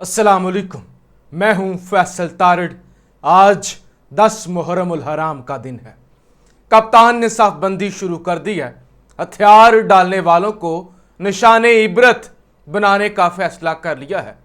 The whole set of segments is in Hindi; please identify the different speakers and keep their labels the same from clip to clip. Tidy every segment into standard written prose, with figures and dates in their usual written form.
Speaker 1: अस्सलामुअलैकुम। मैं हूं फैसल तारड़। आज 10 मुहर्रमुल हराम का दिन है। कप्तान ने साफबंदी शुरू कर दी है। हथियार डालने वालों को निशाने इबरत बनाने का फैसला कर लिया है।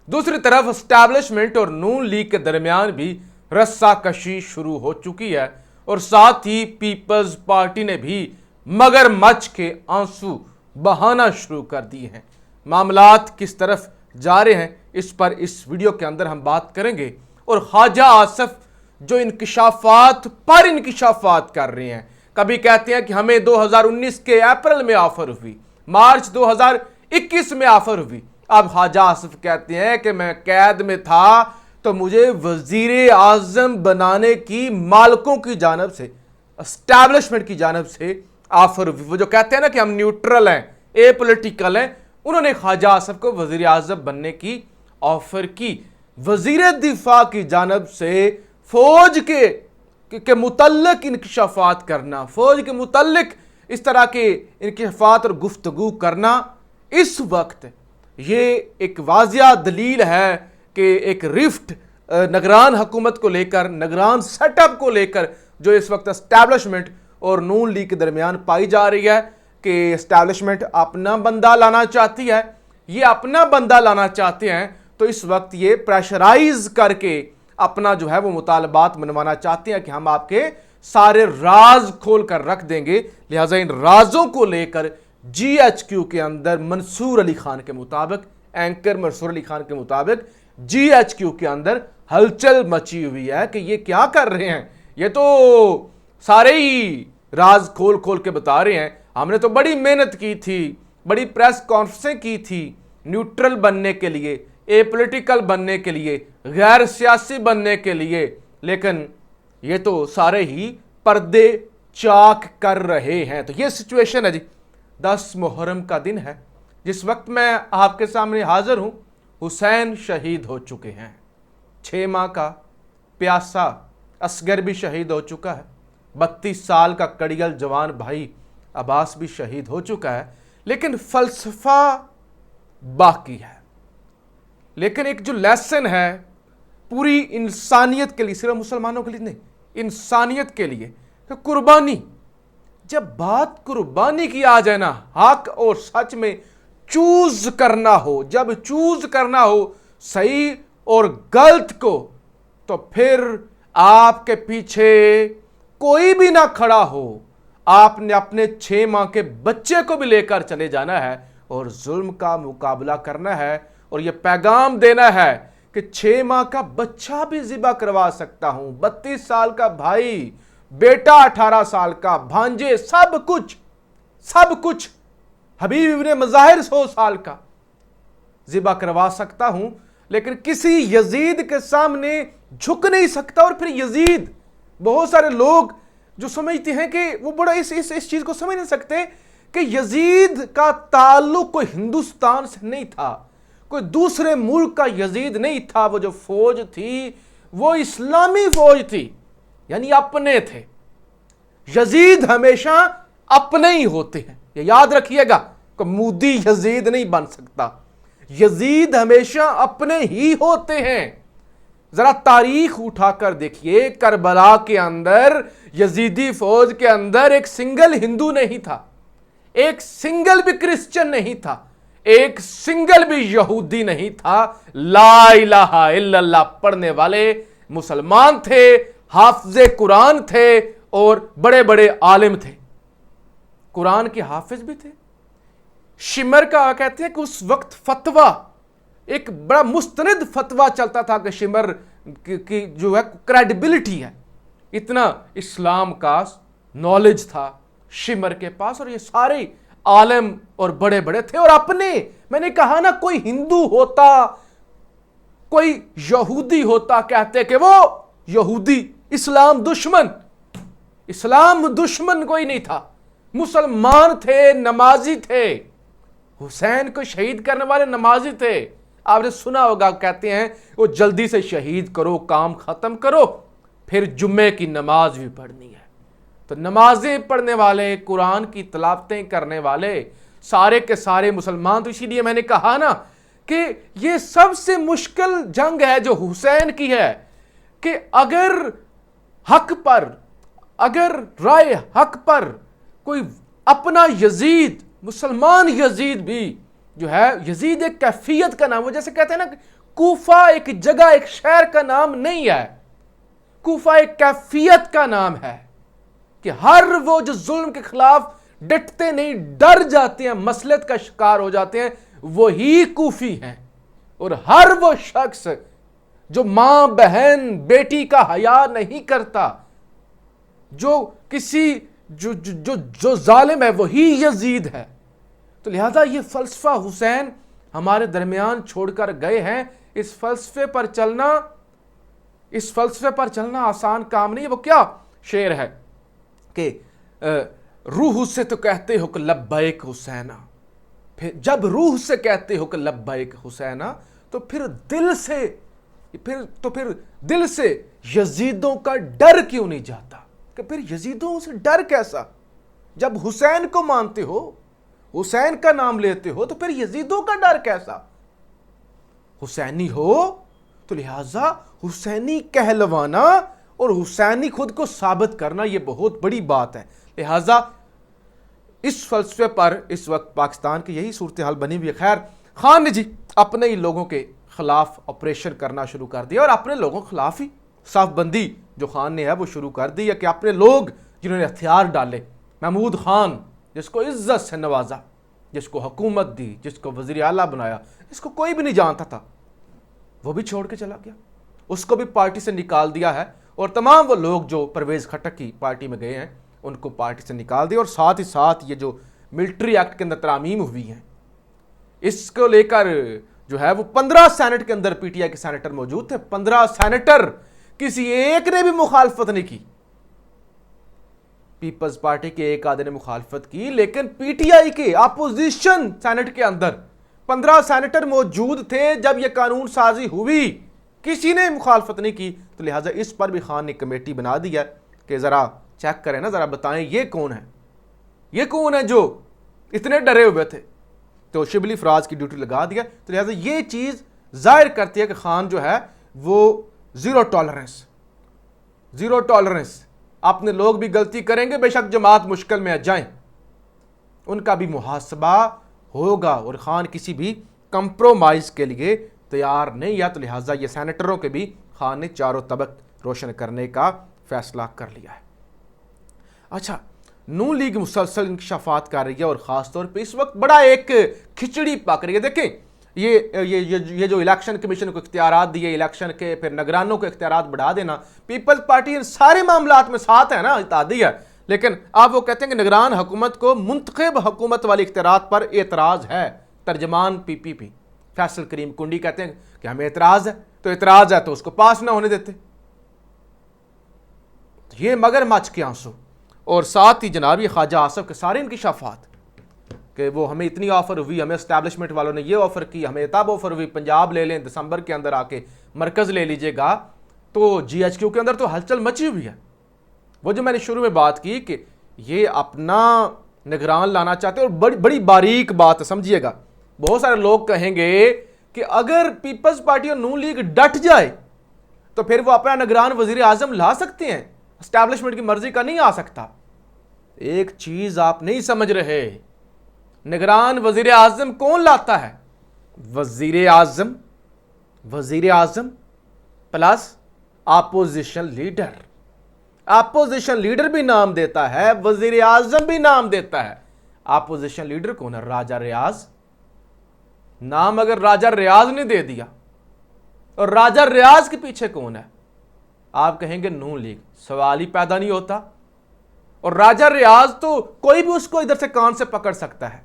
Speaker 1: दूसरी तरफ एस्टैब्लिशमेंट और नून लीग के दरमियान भी रस्साकशी शुरू हो चुकी है और साथ ही पीपल्स पार्टी ने भी मगरमच्छ के आंसू बहाना शुरू कर दिए हैं। मामलात किस तरफ जा रहे हैं इस पर इस वीडियो के अंदर हम बात करेंगे। और ख्वाजा आसिफ जो इंकिशाफात पर इंकिशाफात कर रहे हैं, कभी कहते हैं कि हमें 2019 के अप्रैल में ऑफर हुई, मार्च 2021 में ऑफर हुई। अब ख्वाजा आसिफ कहते हैं कि मैं कैद में था तो मुझे वजीर आजम बनाने की मालिकों की जानब से, एस्टैब्लिशमेंट की जानब से ऑफर हुई। वो जो कहते हैं ना कि हम न्यूट्रल हैं, ए पोलिटिकल हैं, उन्होंने ख्वाजा आसिफ को वजीर आजम बनने की ऑफर की। वजीर दिफा की जानब से फौज के मुतल्लिक इंकिशाफात करना, फौज के मुतल्लिक इस तरह के इंकिशाफात और गुफ्तगू करना, इस वक्त ये एक वाजिया दलील है कि एक रिफ्ट निगरान हुकूमत को लेकर, निगरान सेटअप को लेकर जो इस वक्त एस्टैब्लिशमेंट और नून लीग के दरमियान पाई जा रही है कि एस्टैब्लिशमेंट अपना बंदा लाना चाहती है, ये अपना बंदा लाना चाहते हैं, तो इस वक्त ये प्रेशराइज करके अपना जो है वो मुतालबात मनवाना चाहते हैं कि हम आपके सारे राज खोल कर रख देंगे। लिहाजा इन राजों को लेकर GHQ के अंदर मंसूर अली खान के मुताबिक, एंकर मंसूर अली खान के मुताबिक GHQ के अंदर हलचल मची हुई है कि ये क्या कर रहे हैं। ये तो सारे ही राज खोल खोल के बता रहे हैं, हमने तो बड़ी मेहनत की थी, बड़ी प्रेस कॉन्फ्रेंसें की थी न्यूट्रल बनने के लिए, ए पोलिटिकल बनने के लिए, गैर सियासी बनने के लिए, लेकिन ये तो सारे ही पर्दे चाक कर रहे हैं। तो ये सिचुएशन है जी। 10 मुहर्रम का दिन है जिस वक्त मैं आपके सामने हाजिर हूं। हुसैन शहीद हो चुके हैं। 6 माह का प्यासा असगर भी शहीद हो चुका है। 32 साल का कड़ियल जवान भाई अब्बास भी शहीद हो चुका है। लेकिन फलसफा बाकी है। लेकिन एक जो लेसन है पूरी इंसानियत के लिए, सिर्फ मुसलमानों के लिए नहीं, इंसानियत के लिए, तो कुर्बानी। जब बात कुर्बानी की आ जाए ना, हक और सच में चूज करना हो, जब चूज करना हो सही और गलत को, तो फिर आपके पीछे कोई भी ना खड़ा हो। आपने अपने 6 माह के बच्चे को भी लेकर चले जाना है और जुल्म का मुकाबला करना है और यह पैगाम देना है कि 6 माह का बच्चा भी ज़िबा करवा सकता हूं, 32 साल का भाई, बेटा 18 साल का, भांजे, सब कुछ, हबीब इब्ने मज़ाहिर 100 साल का ज़िबा करवा सकता हूं। लेकिन किसी यजीद के सामने झुक नहीं सकता। और फिर यजीद, बहुत सारे लोग जो समझते हैं कि वो बड़ा इस चीज को समझ नहीं सकते कि यजीद का ताल्लुक कोई हिंदुस्तान से नहीं था, कोई दूसरे मुल्क का यजीद नहीं था। वो जो फौज थी वो इस्लामी फौज थी, यानी अपने थे। यजीद हमेशा अपने ही होते हैं, ये याद रखिएगा। कोई मोदी यजीद नहीं बन सकता, यजीद हमेशा अपने ही होते हैं। जरा तारीख उठाकर देखिए, करबला के अंदर यजीदी फौज के अंदर एक सिंगल हिंदू नहीं था, एक सिंगल भी क्रिश्चियन नहीं था, एक सिंगल भी यहूदी नहीं था। ला इलाहा इल्लल्लाह पढ़ने वाले मुसलमान थे, हाफिज़े कुरान थे और बड़े बड़े आलिम थे, कुरान के हाफिज भी थे। शिमर का कहते हैं कि उस वक्त फतवा, एक बड़ा मुस्तनद फतवा चलता था कि शिमर की जो है क्रेडिबिलिटी है, इतना इस्लाम का नॉलेज था शिमर के पास, और ये सारे आलम और बड़े बड़े थे। और अपने, मैंने कहा ना, कोई हिंदू होता, कोई यहूदी होता, कहते कि वो यहूदी, इस्लाम दुश्मन कोई नहीं था। मुसलमान थे, नमाजी थे। हुसैन को शहीद करने वाले नमाजी थे। आपने सुना होगा, कहते हैं वो जल्दी से शहीद करो, काम खत्म करो, फिर जुम्मे की नमाज भी पढ़नी है। तो नमाजें पढ़ने वाले, कुरान की तलावतें करने वाले सारे के सारे मुसलमान। तो इसीलिए मैंने कहा ना कि ये सबसे मुश्किल जंग है जो हुसैन की है कि अगर हक पर, अगर राय हक पर कोई अपना यजीद, मुसलमान यजीद भी जो है, यजीद एक कैफियत का नाम हो, जैसे कहते हैं ना कूफा एक जगह एक शहर का नाम नहीं है, कूफा एक कैफियत का नाम है कि हर वो जो जुल्म के खिलाफ डटते नहीं, डर जाते हैं, मसलत का शिकार हो जाते हैं, वही कूफी हैं। और हर वो शख्स जो मां बहन बेटी का हया नहीं करता, जो किसी जो जो जो, जो जालिम है, वही यजीद है। तो लिहाजा ये फलसफा हुसैन हमारे दरमियान छोड़कर गए हैं। इस फलसफे पर चलना आसान काम नहीं है। वो क्या शेर है कि रूह से तो कहते हो कि लब्बैक हुसैना, फिर जब रूह से कहते हो कि लब्बैक हुसैना, तो फिर दिल से यजीदों का डर क्यों नहीं जाता? कि फिर यजीदों से डर कैसा? जब हुसैन को मानते हो, हुसैन का नाम लेते हो, तो फिर यजीदों का डर कैसा? हुसैनी हो तो लिहाजा हुसैनी कहलवाना और हुसैनी खुद को साबित करना, यह बहुत बड़ी बात है। लिहाजा इस फलसफे पर इस वक्त पाकिस्तान की यही सूरत हाल बनी हुई है। खैर, खान ने जी अपने ही लोगों के खिलाफ ऑपरेशन करना शुरू कर दिया और अपने लोगों के खिलाफ ही साफबंदी जो खान ने है वो शुरू कर दी है कि अपने लोग जिन्होंने हथियार डाले, महमूद खान जिसको इज्जत से नवाजा, जिसको हुकूमत दी, जिसको वजीर आला बनाया, जिसको कोई भी नहीं जानता था, वो भी छोड़ के चला गया, उसको भी पार्टी से निकाल दिया है। और तमाम वो लोग जो परवेज खटक की पार्टी में गए हैं उनको पार्टी से निकाल दिया। और साथ ही साथ ये जो मिलिट्री एक्ट के अंदर तरामीम हुई हैं, इसको लेकर जो है वो 15 सेनेट के अंदर पीटीआई के सेनेटर मौजूद थे। 15 सेनेटर, किसी एक ने भी मुखालफत नहीं की। पीपल्स पार्टी के एक आधे ने मुखालफत की, लेकिन पीटीआई के अपोजिशन सेनेट के अंदर 15 सेनेटर मौजूद थे जब यह कानून साजी हुई, किसी ने मुखालफत नहीं की। तो लिहाजा इस पर भी खान ने कमेटी बना दी है कि जरा चेक करें ना, जरा बताएं ये कौन है, ये कौन है जो इतने डरे हुए थे। तो शिबली फराज की ड्यूटी लगा दिया। तो लिहाजा ये चीज जाहिर करती है कि खान जो है वो जीरो टॉलरेंस, अपने लोग भी गलती करेंगे, बेशक जमात मुश्किल में आ जाए, उनका भी मुहासबा होगा। और खान किसी भी कंप्रोमाइज के लिए तैयार नहीं है। तो लिहाजा ये सेनेटरों के भी खान ने चारों तबक रोशन करने का फैसला कर लिया है। अच्छा, नून लीग मुसलसल इंकशाफात कर रही है और ख़ासतौर पे इस वक्त बड़ा एक खिचड़ी पक रही है। देखें, ये जो इलेक्शन कमीशन को इख्तियारात दिए, इलेक्शन के फिर निगरानों को इख्तियारात बढ़ा देना, पीपल्स पार्टी इन सारे मामलात में साथ है ना, इत्तेहादी है, लेकिन अब वो कहते हैं कि निगरान हुकूमत को मुंतखब हुकूमत वाली इख्तियारात पर एतराज़ है। तर्जमान पीपीपी फैसल करीम कुंडी कहते हैं कि हमें एतराज़ है, तो एतराज़ है तो उसको पास ना होने देते। ये मगरमच्छ के आंसू। और साथ ही जनाब ये ख्वाजा आसफ के सारे इंकशाफात कि वो हमें इतनी ऑफर हुई, हमें एस्टैब्लिशमेंट वालों ने ये ऑफर की, हमें तब ऑफर हुई, पंजाब ले लें, दिसंबर के अंदर आके मरकज़ ले लीजिएगा। तो GHQ के अंदर तो हलचल मची हुई है। वो जो मैंने शुरू में बात की कि ये अपना निगरान लाना चाहते हैं, और बड़ी बड़ी बारीक बात समझिएगा। बहुत सारे लोग कहेंगे कि अगर पीपल्स पार्टी और नून लीग डट जाए तो फिर वो अपना निगरान वजीर आजम ला सकते हैं, एस्टैब्लिशमेंट की मर्जी का नहीं आ सकता। एक चीज आप नहीं समझ रहे, निगरान वजीर आजम कौन लाता है? वजीर आजम plus opposition leader. Opposition leader भी नाम देता है, वजीर आजम भी नाम देता है। अपोजिशन लीडर कौन है? राजा रियाज। नाम अगर राजा रियाज ने दे दिया, और राजा रियाज के पीछे कौन है? आप कहेंगे नून लीग। सवाल ही पैदा नहीं होता। और राजा रियाज तो कोई भी उसको इधर से कान से पकड़ सकता है,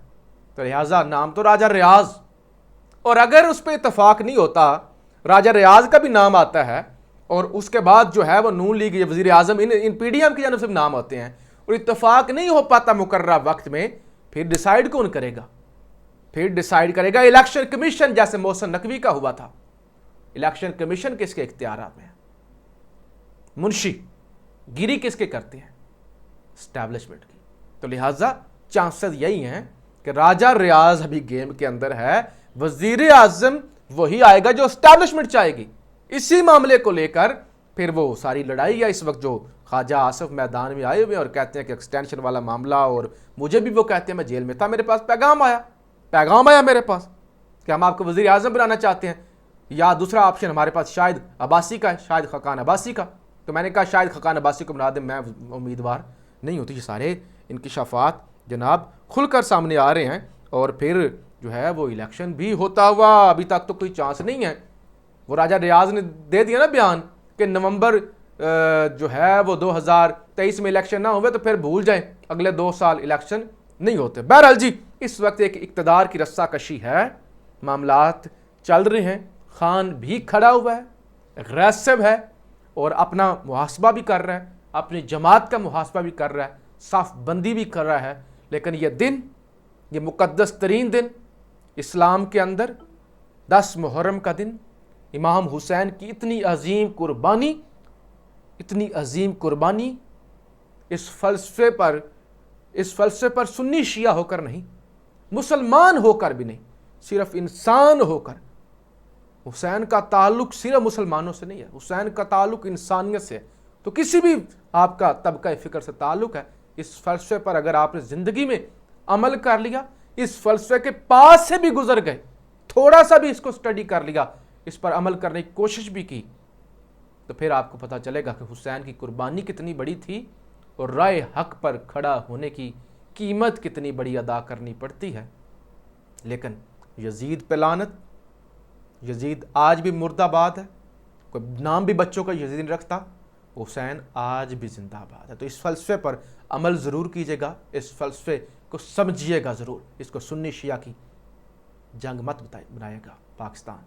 Speaker 1: तो लिहाजा नाम तो राजा रियाज। और अगर उस पर इतफाक नहीं होता, राजा रियाज का भी नाम आता है, और उसके बाद जो है वो नून लीग या वजीर आजम, इन PDM की जानब से नाम आते हैं, और इतफाक नहीं हो पाता मुकर्रर वक्त में, फिर डिसाइड कौन करेगा? फिर डिसाइड करेगा इलेक्शन कमीशन, जैसे मोहसिन नकवी का हुआ था। इलेक्शन कमीशन किसके इख्तियारात में है? मुंशी गिरी किसके करते हैं? एस्टैब्लिशमेंट की। तो लिहाजा चांसेस यही हैं कि राजा रियाज अभी गेम के अंदर है, वजीर आजम वही आएगा जो एस्टैब्लिशमेंट चाहेगी। इसी मामले को लेकर फिर वो सारी लड़ाई है। इस वक्त जो ख्वाजा आसिफ मैदान में आए हुए और कहते हैं कि एक्सटेंशन वाला मामला, और मुझे भी वो कहते हैं, मैं जेल में था, मेरे पास पैगाम आया मेरे पास कि हम आपको वजीर आजम बनाना चाहते हैं, या दूसरा ऑप्शन हमारे पास शाहिद अब्बासी का है, शाहिद खकान अब्बासी का। तो मैंने कहा शाहिद खकान अब्बासी को बना दें, मैं उम्मीदवार नहीं होती। ये सारे इंकिशाफात जनाब खुलकर सामने आ रहे हैं। और फिर जो है वो इलेक्शन भी होता हुआ अभी तक तो कोई चांस नहीं है। वो राजा रियाज ने दे दिया ना बयान कि नवंबर जो है वो 2023 में इलेक्शन ना हुए तो फिर भूल जाएं, अगले 2 साल इलेक्शन नहीं होते। बहरहाल जी, इस वक्त एक इक़्तिदार की रस्साकशी है, मामलात चल रहे हैं, खान भी खड़ा हुआ है, एग्रेसिव है और अपना मुहासबा भी कर रहा है, अपनी जमात का मुहासबा भी कर रहा है, साफ बंदी भी कर रहा है। लेकिन ये दिन, ये मुक़द्दस तरीन दिन इस्लाम के अंदर 10 मुहर्रम का दिन, इमाम हुसैन की इतनी अजीम कुर्बानी, इस फ़लसफ़े पर सुन्नी शिया होकर नहीं, मुसलमान होकर भी नहीं, सिर्फ इंसान होकर। हुसैन का ताल्लुक सिर्फ मुसलमानों से नहीं है, हुसैन का ताल्लुक इंसानियत से है। तो किसी भी आपका तबका फ़िक्र से ताल्लुक है, इस फ़लसफ़े पर अगर आपने ज़िंदगी में अमल कर लिया, इस फ़लसफ़े के पास से भी गुजर गए, थोड़ा सा भी इसको स्टडी कर लिया, इस पर अमल करने की कोशिश भी की, तो फिर आपको पता चलेगा कि हुसैन की कुर्बानी कितनी बड़ी थी और राय हक पर खड़ा होने की कीमत कितनी बड़ी अदा करनी पड़ती है। लेकिन यजीद पे लानत, यजीद आज भी मुर्दाबाद है, कोई नाम भी बच्चों का यजीद नहीं रखता, हुसैन आज भी जिंदाबाद है। तो इस फ़लसफ़े पर अमल ज़रूर कीजिएगा, इस फ़लसफ़े को समझिएगा ज़रूर, इसको सुन्नी शिया की जंग मत बनाइएगा। पाकिस्तान।